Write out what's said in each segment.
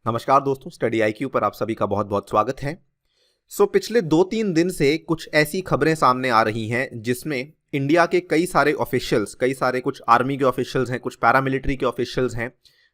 नमस्कार दोस्तों, study IQ पर आप सभी का बहुत बहुत स्वागत है। पिछले 2-3 दिन से कुछ ऐसी खबरें सामने आ रही हैं जिसमें इंडिया के कई सारे ऑफिशियल्स, कई सारे कुछ आर्मी के ऑफिशियल्स हैं, कुछ पैरामिलिट्री के ऑफिशियल्स हैं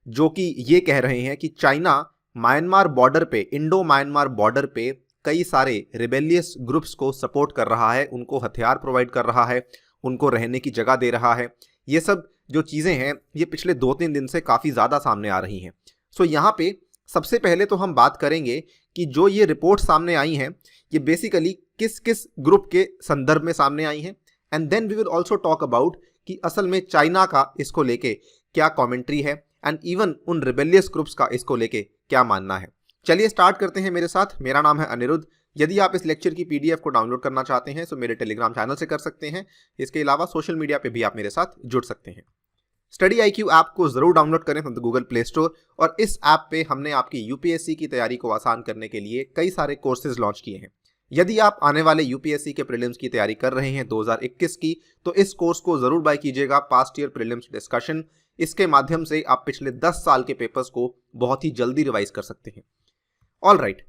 जो कि ये कह रहे हैं कि चाइना म्यांमार बॉर्डर पे, इंडो म्यांमार बॉर्डर पे कई सारे रिबेलियस ग्रुप्स को सपोर्ट कर रहा है, उनको हथियार प्रोवाइड कर रहा है, उनको रहने की जगह दे रहा है। ये सब जो चीज़ें हैं ये पिछले 2-3 दिन से काफ़ी ज़्यादा सामने आ रही हैं। यहाँ पे सबसे पहले तो हम बात करेंगे कि जो ये रिपोर्ट सामने आई हैं ये बेसिकली किस किस ग्रुप के संदर्भ में सामने आई हैं, and then we will also talk about कि असल में चाइना का इसको लेके क्या कमेंट्री है एंड इवन उन रिबेलियस ग्रुप्स का इसको लेके क्या मानना है। चलिए स्टार्ट करते हैं मेरे साथ। मेरा नाम है अनिरुद्ध। यदि आप इस लेक्चर की पीडीएफ को डाउनलोड करना चाहते हैं तो मेरे टेलीग्राम चैनल से कर सकते हैं। इसके अलावा सोशल मीडिया पे भी आप मेरे साथ जुड़ सकते हैं। स्टडी आईक्यू ऐप को जरूर डाउनलोड करें from the Google play store, और इस ऐप पे हमने आपकी यूपीएससी की तैयारी को आसान करने के लिए कई सारे कोर्सेज लॉन्च किए हैं। यदि आप आने वाले यूपीएससी के प्रीलिम्स की तैयारी कर रहे हैं 2021 की, तो इस कोर्स को जरूर बाय कीजिएगा। पास्ट ईयर प्रीलिम्स डिस्कशन, इसके माध्यम से आप पिछले 10 साल के पेपर्स को बहुत ही जल्दी रिवाइज कर सकते हैं। ऑल राइट,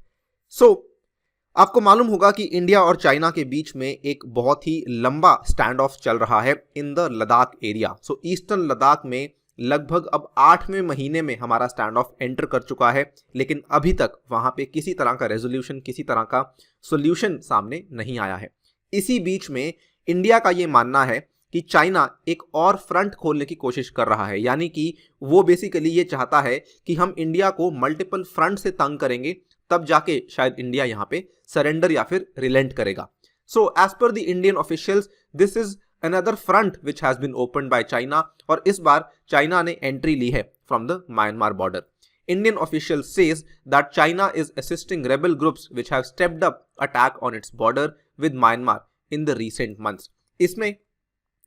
आपको मालूम होगा कि इंडिया और चाइना के बीच में एक बहुत ही लंबा स्टैंड ऑफ चल रहा है in the Ladakh area. Eastern Ladakh में लगभग अब 8वें महीने में हमारा स्टैंड ऑफ एंटर कर चुका है, लेकिन अभी तक वहां पे किसी तरह का रेजोल्यूशन, किसी तरह का सोल्यूशन सामने नहीं आया है। इसी बीच में इंडिया का ये मानना है कि चाइना एक और फ्रंट खोलने की कोशिश कर रहा है, यानी कि वो बेसिकली ये चाहता है कि हम इंडिया को मल्टीपल फ्रंट से तंग करेंगे, तब जाके शायद इंडिया यहां पे सरेंडर या फिर रिलेंट करेगा। As per the Indian officials, this is another front which has been opened by China, और इस बार चाइना ने एंट्री ली है from the Myanmar border. Indian official says that China is assisting rebel groups which have stepped up attack on its border with Myanmar in the recent months. इसमें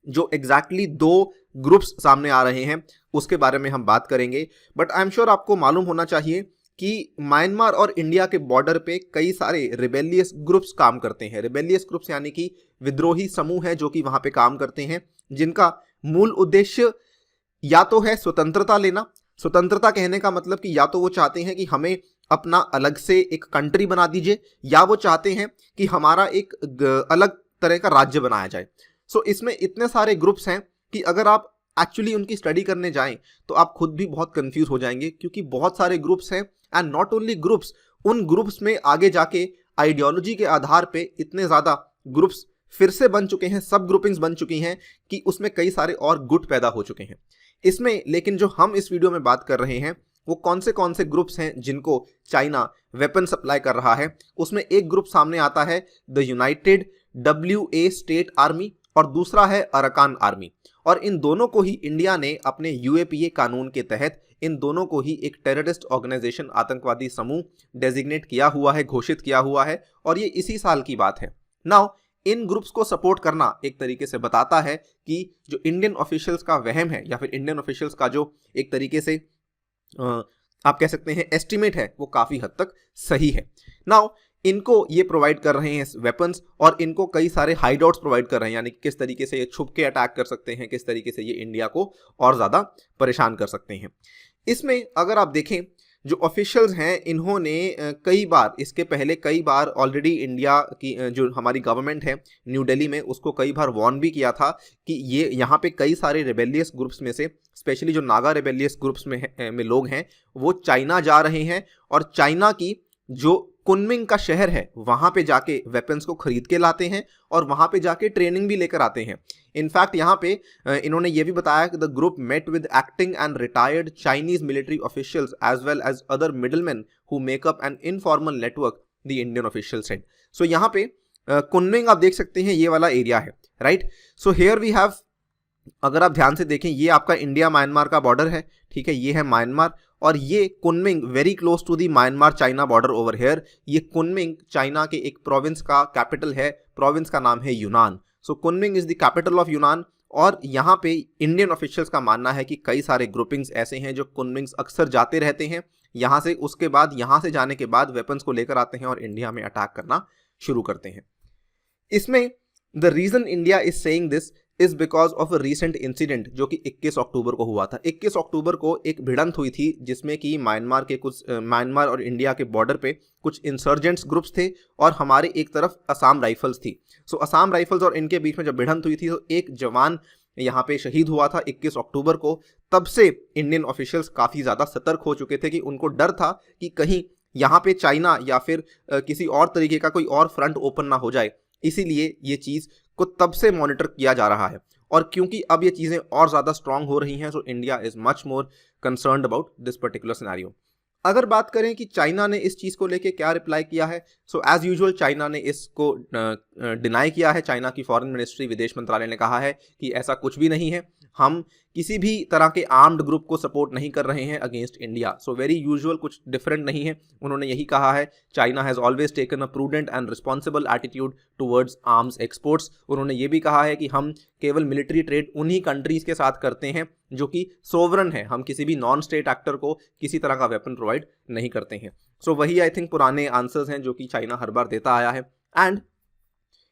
जो exactly 2 groups सामने आ रहे हैं उसके बारे में हम बात करेंगे, बट आई एम श्योर आपको मालूम होना चाहिए कि म्यांमार और इंडिया के बॉर्डर पे कई सारे रिबेलियस ग्रुप्स काम करते हैं। रिबेलियस ग्रुप्स यानी कि विद्रोही समूह है जो कि वहां पे काम करते हैं, जिनका मूल उद्देश्य या तो है स्वतंत्रता लेना। स्वतंत्रता कहने का मतलब कि या तो वो चाहते हैं कि हमें अपना अलग से एक कंट्री बना दीजिए, या वो चाहते हैं कि हमारा एक अलग तरह का राज्य बनाया जाए। इसमें इतने सारे ग्रुप्स हैं कि अगर आप एक्चुअली उनकी स्टडी करने जाएं तो आप खुद भी बहुत कंफ्यूज हो जाएंगे, क्योंकि बहुत सारे ग्रुप्स हैं। एंड नॉट ओनली ग्रुप्स, उन ग्रुप्स में आगे जाके आइडियोलॉजी के आधार पे इतने ज्यादा ग्रुप्स फिर से बन चुके हैं, सब ग्रुपिंग्स बन चुकी हैं कि उसमें कई सारे और गुट पैदा हो चुके हैं इसमें। लेकिन जो हम इस वीडियो में बात कर रहे हैं वो कौन से ग्रुप्स हैं जिनको चाइना वेपन सप्लाई कर रहा है। उसमें एक ग्रुप सामने आता है the United WA state army, और दूसरा है अराकान आर्मी। और इन दोनों को ही इंडिया ने अपने UAPA कानून के तहत इन दोनों को ही एक टेररिस्ट ऑर्गेनाइजेशन, आतंकवादी समूह डेजिग्नेट किया हुआ है, घोषित किया हुआ है, और ये इसी साल की बात है। नाउ इन ग्रुप्स को सपोर्ट करना एक तरीके से बताता है कि जो इंडियन ऑफिशियल्स का वहम है, या फिर इंडियन ऑफिशियल्स का जो एक तरीके से आप कह सकते हैं एस्टिमेट है, वो काफी हद तक सही है। नाउ इनको ये प्रोवाइड कर रहे हैं वेपन्स, और इनको कई सारे हाइडआउट्स प्रोवाइड कर रहे हैं, यानी किस तरीके से ये छुप के अटैक कर सकते हैं, किस तरीके से ये इंडिया को और ज़्यादा परेशान कर सकते हैं। इसमें अगर आप देखें जो ऑफिशियल्स हैं, इन्होंने कई बार, इसके पहले कई बार ऑलरेडी इंडिया की जो हमारी गवर्नमेंट है न्यू दिल्ली में, उसको कई बार वार्न भी किया था कि ये यहाँ पे कई सारे रिबेलियस ग्रुप्स में से, स्पेशली जो नागा रिबेलियस ग्रुप्स में लोग हैं, वो चाइना जा रहे हैं और चाइना की जो कुनमिंग का शहर है वहां पे जाके वेपन्स को खरीद के लाते हैं और वहां पे जाके ट्रेनिंग भी लेकर आते हैं। इनफैक्ट यहाँ पे इन्होंने ये भी बताया कि the group met with acting and retired Chinese military officials as well as other middleman who make up an informal network the Indian official said. यहाँ पे कुनमिंग आप देख सकते हैं, ये वाला एरिया है, राइट। हियर वी हैव, अगर आप ध्यान से देखें, ये आपका इंडिया म्यांमार का बॉर्डर है, ठीक है, ये है म्यांमार, और ये Kunming very close to the Myanmar China border over here. ये कुनमिंग चाइना के एक प्रोविंस का कैपिटल है, प्रोविंस का नाम है यूनान। Kunming is the capital of यूनान, और यहाँ पे इंडियन ऑफिशियल्स का मानना है कि कई सारे ग्रुपिंग्स ऐसे हैं जो कुनमिंग्स अक्सर जाते रहते हैं यहाँ से, उसके बाद यहाँ से जाने के बाद वेपन्स को लेकर आते हैं और इंडिया में अटैक करना शुरू करते हैं। इसमें the reason India is saying this is because of a recent incident जो कि 21 अक्टूबर को हुआ था। 21 अक्टूबर को एक भिड़ंत हुई थी जिसमें कि म्यांमार और इंडिया के बॉर्डर पे कुछ इंसर्जेंट्स ग्रुप्स थे और हमारे एक तरफ असम राइफल्स थी। सो असम राइफल्स और इनके बीच में जब भिड़ंत हुई थी तो एक जवान यहाँ पे शहीद हुआ था 21 अक्टूबर को। तब से इंडियन ऑफिशियल्स काफ़ी ज़्यादा सतर्क हो चुके थे कि उनको डर था कि कहीं यहाँ पे चाइना या फिर किसी और तरीके का कोई और फ्रंट ओपन ना हो जाए, इसीलिए ये चीज़ को तब से मॉनिटर किया जा रहा है। और क्योंकि अब ये चीज़ें और ज़्यादा स्ट्रांग हो रही हैं, so India is much more concerned about this particular scenario. अगर बात करें कि चाइना ने इस चीज़ को लेके क्या रिप्लाई किया है, सो एज यूजुअल चाइना ने इसको डिनाई किया है। चाइना की फॉरेन मिनिस्ट्री, विदेश मंत्रालय ने कहा है कि ऐसा कुछ भी नहीं है, हम किसी भी तरह के आर्म्ड ग्रुप को सपोर्ट नहीं कर रहे हैं against India. So very usual, कुछ डिफरेंट नहीं है। उन्होंने यही कहा है, China has always taken a prudent and responsible attitude towards arms exports. उन्होंने ये भी कहा है कि हम केवल मिलिट्री ट्रेड उन्हीं कंट्रीज़ के साथ करते हैं जो कि सोवरन है, हम किसी भी नॉन स्टेट एक्टर को किसी तरह का वेपन प्रोवाइड नहीं करते हैं। सो वही आई थिंक पुराने आंसर्स हैं जो कि चाइना हर बार देता आया है। And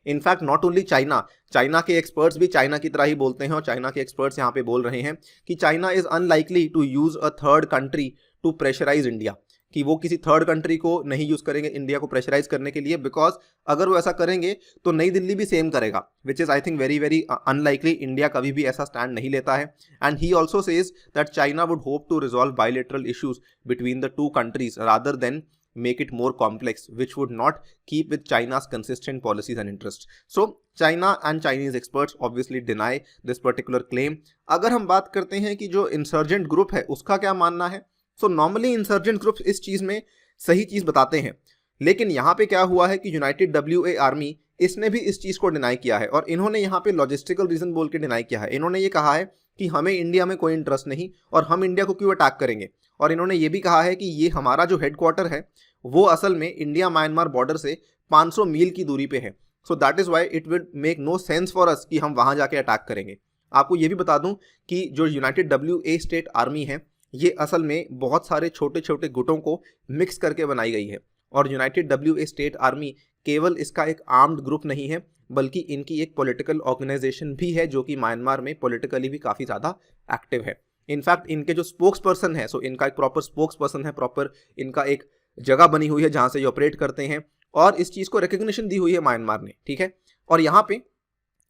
in fact not only China के एक्सपर्ट्स भी चाइना की तरह ही बोलते हैं और चाइना के एक्सपर्ट्स यहाँ पे बोल रहे हैं कि China is unlikely to use a third country to pressurize India, कि वो किसी थर्ड कंट्री को नहीं यूज करेंगे इंडिया को प्रेशराइज करने के लिए, बिकॉज अगर वो ऐसा करेंगे तो नई दिल्ली भी सेम करेगा, which is I think very very unlikely. India कभी भी ऐसा स्टैंड नहीं लेता है। And he also says that China would hope to resolve bilateral issues between the two countries rather than make it more complex, which would not keep with China's consistent policies and interests. So China and Chinese experts obviously deny this particular claim. अगर हम बात करते हैं कि जो insurgent group है उसका क्या मानना है, सो नॉर्मली इंसर्जेंट ग्रुप्स इस चीज़ में सही चीज़ बताते हैं, लेकिन यहाँ पे क्या हुआ है कि यूनाइटेड WA आर्मी इसने भी इस चीज़ को डिनाई किया है और इन्होंने यहाँ पे लॉजिस्टिकल रीजन बोल के डिनाई किया है। इन्होंने ये कहा है कि हमें इंडिया में कोई इंटरेस्ट नहीं और हम इंडिया को क्यों अटैक करेंगे, और इन्होंने ये भी कहा है कि ये हमारा जो हेडक्वार्टर है वो असल में इंडिया म्यांमार बॉर्डर से 500 मील की दूरी पे है। So that is why it will make no sense for us कि हम वहाँ जाके अटैक करेंगे। आपको ये भी बता दूं कि जो यूनाइटेड WA स्टेट आर्मी है ये असल में बहुत सारे छोटे छोटे गुटों को मिक्स करके बनाई गई है, और यूनाइटेड WA स्टेट आर्मी केवल इसका एक आर्म्ड ग्रुप नहीं है बल्कि इनकी एक पॉलिटिकल ऑर्गेनाइजेशन भी है जो कि म्यांमार में पॉलिटिकली भी काफ़ी ज़्यादा एक्टिव है। इनफैक्ट इनके जो स्पोक्स पर्सन है, सो इनका एक प्रॉपर स्पोक्स पर्सन है, प्रॉपर इनका एक जगह बनी हुई है जहाँ से ये ऑपरेट करते हैं और इस चीज़ को रिकग्निशन दी हुई है म्यांमार ने, ठीक है। और यहाँ पे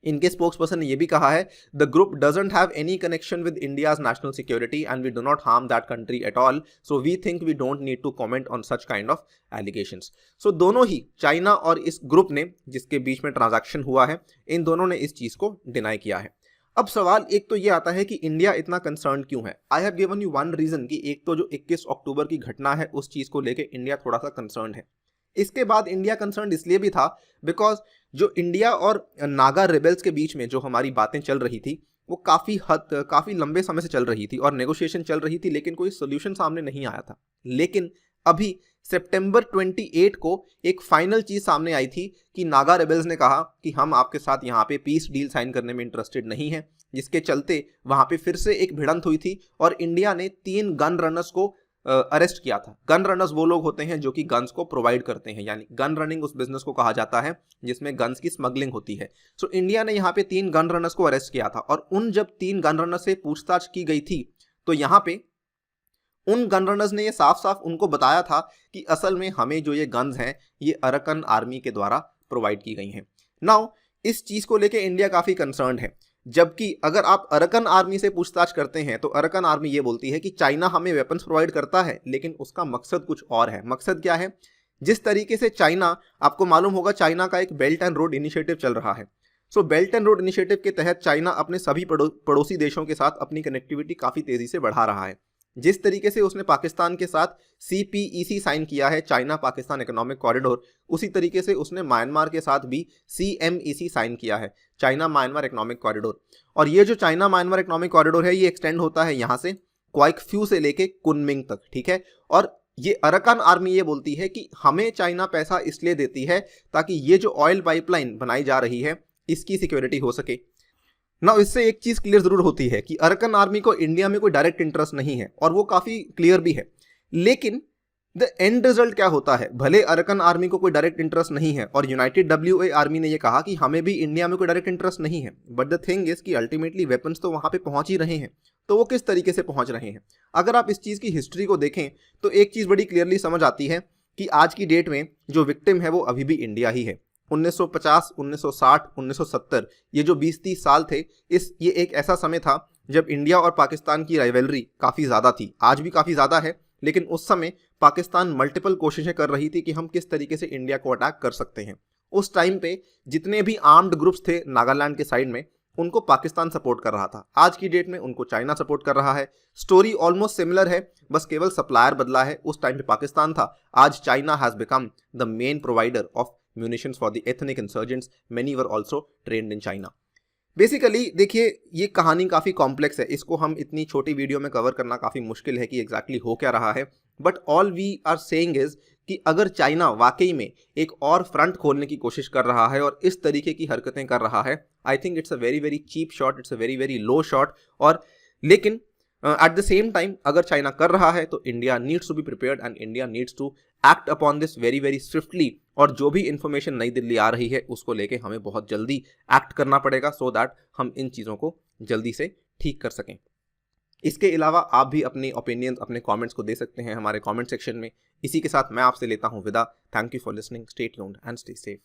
इनके स्पोक्स पर्सन ने यह भी कहा है, the group doesn't have any connection with India's national security and we do not harm that country at all, so we think we don't need to comment on such kind of allegations. So दोनों ही China और इस group ने जिसके बीच में transaction हुआ है, इन दोनों ने इस चीज़ को डिनाई किया है। अब सवाल एक तो ये आता है कि इंडिया इतना कंसर्न क्यों है। I have given you one reason कि एक तो जो 21 अक्टूबर की घटना है उस चीज़ को लेकर इंडिया थोड़ा सा कंसर्न है। इसके बाद इंडिया कंसर्न इसलिए भी था बिकॉज जो इंडिया और नागा रिबेल्स के बीच में जो हमारी बातें चल रही थी वो काफ़ी लंबे समय से चल रही थी और नेगोशिएशन चल रही थी, लेकिन कोई सोल्यूशन सामने नहीं आया था। लेकिन अभी सितंबर 28 को एक फाइनल चीज़ सामने आई थी कि नागा रेबल्स ने कहा कि हम आपके साथ यहाँ पे पीस डील साइन करने में इंटरेस्टेड नहीं हैं, जिसके चलते वहाँ पे फिर से एक भिड़ंत हुई थी और इंडिया ने 3 गन रनर्स को अरेस्ट किया था। गन रनर्स वो लोग होते हैं जो कि गन्स को प्रोवाइड करते हैं, यानी गन रनिंग उस बिजनेस को कहा जाता है जिसमें गन्स की स्मगलिंग होती है। सो इंडिया ने यहाँ पे 3 गन रनर्स को अरेस्ट किया था और उन जब 3 गन रनर्स से पूछताछ की गई थी तो यहाँ पे उन गन रनर्स ने ये साफ साफ उनको बताया था कि असल में हमें जो ये गन्स हैं ये अरकन आर्मी के द्वारा प्रोवाइड की गई हैं। नाउ इस चीज़ को लेके इंडिया काफ़ी कंसर्न्ड है, जबकि अगर आप अरकन आर्मी से पूछताछ करते हैं तो अरकन आर्मी ये बोलती है कि चाइना हमें वेपन्स प्रोवाइड करता है लेकिन उसका मकसद कुछ और है। मकसद क्या है? जिस तरीके से चाइना, आपको मालूम होगा चाइना का एक बेल्ट एंड रोड इनिशिएटिव चल रहा है। सो बेल्ट एंड रोड इनिशिएटिव के तहत चाइना अपने सभी पड़ोसी देशों के साथ अपनी कनेक्टिविटी काफ़ी तेज़ी से बढ़ा रहा है। जिस तरीके से उसने पाकिस्तान के साथ CPEC साइन किया है, चाइना पाकिस्तान इकोनॉमिक कॉरिडोर, उसी तरीके से उसने म्यांमार के साथ भी CMEC साइन किया है, चाइना म्यांमार इकोनॉमिक कॉरिडोर। और ये जो चाइना म्यांमार इकोनॉमिक कॉरिडोर है ये एक्सटेंड होता है यहाँ से क्वाइकफ्यू से लेके कुनमिंग तक, ठीक है। और ये अरकान आर्मी ये बोलती है कि हमें चाइना पैसा इसलिए देती है ताकि ये जो ऑयल पाइपलाइन बनाई जा रही है इसकी सिक्योरिटी हो सके। ना इससे एक चीज़ क्लियर ज़रूर होती है कि अरकन आर्मी को इंडिया में कोई डायरेक्ट इंटरेस्ट नहीं है और वो काफ़ी क्लियर भी है, लेकिन द एंड रिजल्ट क्या होता है, भले अरकन आर्मी को कोई डायरेक्ट इंटरेस्ट नहीं है और यूनाइटेड WA आर्मी ने ये कहा कि हमें भी इंडिया में कोई डायरेक्ट इंटरेस्ट नहीं है, बट द थिंग इज कि अल्टीमेटली वेपन्स तो वहां पे पहुंच ही रहे हैं। तो वो किस तरीके से पहुंच रहे हैं, अगर आप इस चीज की हिस्ट्री को देखें तो एक चीज बड़ी क्लियरली समझ आती है कि आज की डेट में जो विक्टिम है वो अभी भी इंडिया ही है। 1950, 1960, 1970 ये जो 20-30 साल थे, ये एक ऐसा समय था जब इंडिया और पाकिस्तान की राइवलरी काफ़ी ज़्यादा थी, आज भी काफ़ी ज़्यादा है, लेकिन उस समय पाकिस्तान मल्टीपल कोशिशें कर रही थी कि हम किस तरीके से इंडिया को अटैक कर सकते हैं। उस टाइम पे जितने भी आर्म्ड ग्रुप्स थे नागालैंड के साइड में, उनको पाकिस्तान सपोर्ट कर रहा था। आज की डेट में उनको चाइना सपोर्ट कर रहा है। स्टोरी ऑलमोस्ट सिमिलर है, बस केवल सप्लायर बदला है। उस टाइम पे पाकिस्तान था, आज China has become the main provider of munitions for the ethnic insurgents. Many were also trained in China. Basically देखिए, ये कहानी काफ़ी कॉम्प्लेक्स है, इसको हम इतनी छोटी वीडियो में कवर करना काफ़ी मुश्किल है कि एग्जैक्टली हो क्या रहा है। But all we are saying is कि अगर चाइना वाकई में एक और फ्रंट खोलने की कोशिश कर रहा है और इस तरीके की हरकतें कर रहा है, I think it's a very very cheap shot, it's a very very low shot. और लेकिन एट द सेम टाइम अगर चाइना कर रहा है तो India needs to be prepared and India needs to act upon this very very swiftly. और जो भी इंफॉर्मेशन नई दिल्ली आ रही है उसको लेके हमें बहुत जल्दी एक्ट करना पड़ेगा, सो दैट हम इन चीज़ों को जल्दी से ठीक कर सकें। इसके अलावा आप भी अपनी ओपिनियंस, अपने कमेंट्स को दे सकते हैं हमारे कमेंट सेक्शन में। इसी के साथ मैं आपसे लेता हूं विदा। Thank you for listening, stay tuned and stay safe.